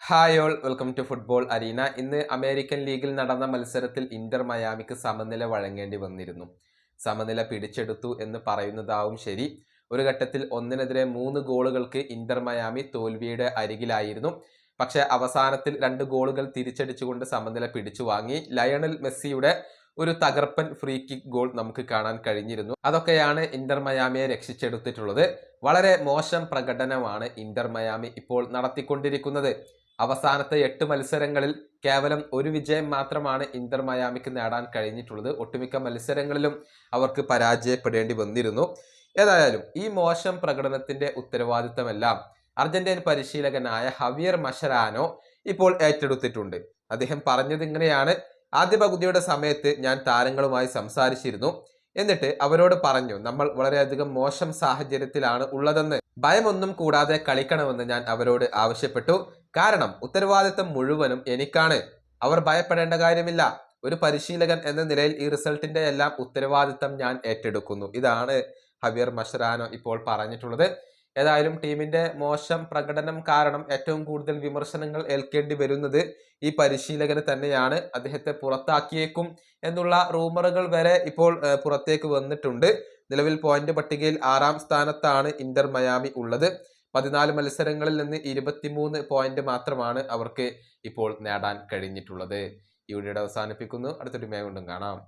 Hi all welcome to football arena. ഇന്ന് American ലീഗിൽ നടന്ന മത്സരത്തിൽ ഇന്റർ മയാമിക്ക് സമനില വഴങ്ങേണ്ടി വന്നിരുന്നു. സമനില പിടിച്ചെടുത്തു എന്ന് പറയുന്നതാവും ശരി. ഒരു ഘട്ടത്തിൽ 1-3 ഗോളുകൾക്ക് ഇന്റർ മയാമി തോൽവിയുടെ അരികിലായിരുന്നു. പക്ഷേ അവസാനത്തിൽ 2 ഗോളുകൾ തിരിച്ചടിച്ചുകൊണ്ട് സമനില പിടിച്ചു വാങ്ങി. ലയണൽ മെസ്സിയുടെ ഒരു തകർപ്പൻ ഫ്രീ കിക്ക് ഗോൾ നമുക്ക് കാണാൻ കഴിഞ്ഞിരുന്നു. അതൊക്കെയാണ് ഇന്റർ മയാമിയെ രക്ഷിച്ചെടുത്തിട്ടുള്ളത്. വളരെ മോശം പ്രകടനമാണ് ഇന്റർ മയാമി ഇപ്പോൾ നടത്തിക്കൊണ്ടിരിക്കുന്നത്. അവസാനത്തെ 8 മത്സരങ്ങളിൽ കേവലം ഒരു വിജയം മാത്രമാണ് ഇന്റർ മയാമിക്ക് നേടാൻ കഴിഞ്ഞിട്ടുള്ളത്. ഒട്ടുമിക്ക മത്സരങ്ങളിലും അവർക്ക് പരാജയപ്പെടേണ്ടി വന്നിരുന്നു. ഏതായാലും ഈ മോശം പ്രകടനത്തിന്റെ ഉത്തരവാദിത്തമെല്ലാം അർജന്റീൻ പരിശീലകനായ ഹവിയർ മഷരാനോ ഇപ്പോൾ ഏറ്റെടുത്തിട്ടുണ്ട്. അദ്ദേഹം പറഞ്ഞത് ഇങ്ങനെയാണ്: ആദ്യ പകുതിയുടെ സമയത്ത് ഞാൻ താരങ്ങളുമായി സംസാരിച്ചിരുന്നു. എന്നിട്ട് അവരോട് പറഞ്ഞു, നമ്മൾ വളരെയധികം മോശം സാഹചര്യത്തിലാണ് ഉള്ളതെന്ന്. ഭയമൊന്നും കൂടാതെ കളിക്കണമെന്ന് ഞാൻ അവരോട് ആവശ്യപ്പെട്ടു. കാരണം ഉത്തരവാദിത്തം മുഴുവനും എനിക്കാണ്. അവർ ഭയപ്പെടേണ്ട കാര്യമില്ല. ഒരു പരിശീലകൻ എന്ന നിലയിൽ ഈ റിസൾട്ടിന്റെ എല്ലാം ഉത്തരവാദിത്തം ഞാൻ ഏറ്റെടുക്കുന്നു. ഇതാണ് ഹവിയർ മഷരാനോ ഇപ്പോൾ പറഞ്ഞിട്ടുള്ളത്. ഏതായാലും ടീമിന്റെ മോശം പ്രകടനം കാരണം ഏറ്റവും കൂടുതൽ വിമർശനങ്ങൾ ഏൽക്കേണ്ടി വരുന്നത് ഈ പരിശീലകന് തന്നെയാണ്. അദ്ദേഹത്തെ പുറത്താക്കിയേക്കും എന്നുള്ള റൂമറുകൾ വരെ ഇപ്പോൾ പുറത്തേക്ക് വന്നിട്ടുണ്ട്. നിലവിൽ പോയിന്റ് പട്ടികയിൽ 6ാം സ്ഥാനത്താണ് ഇന്റർ മയാമി ഉള്ളത്. 14 മത്സരങ്ങളിൽ നിന്ന് 23 പോയിന്റ് മാത്രമാണ് അവർക്ക് ഇപ്പോൾ നേടാൻ കഴിഞ്ഞിട്ടുള്ളത്. ഈ വീഡിയോ അവസാനിപ്പിക്കുന്നു. അടുത്തൊരു വീഡിയോയിൽ വീണ്ടും കാണാം.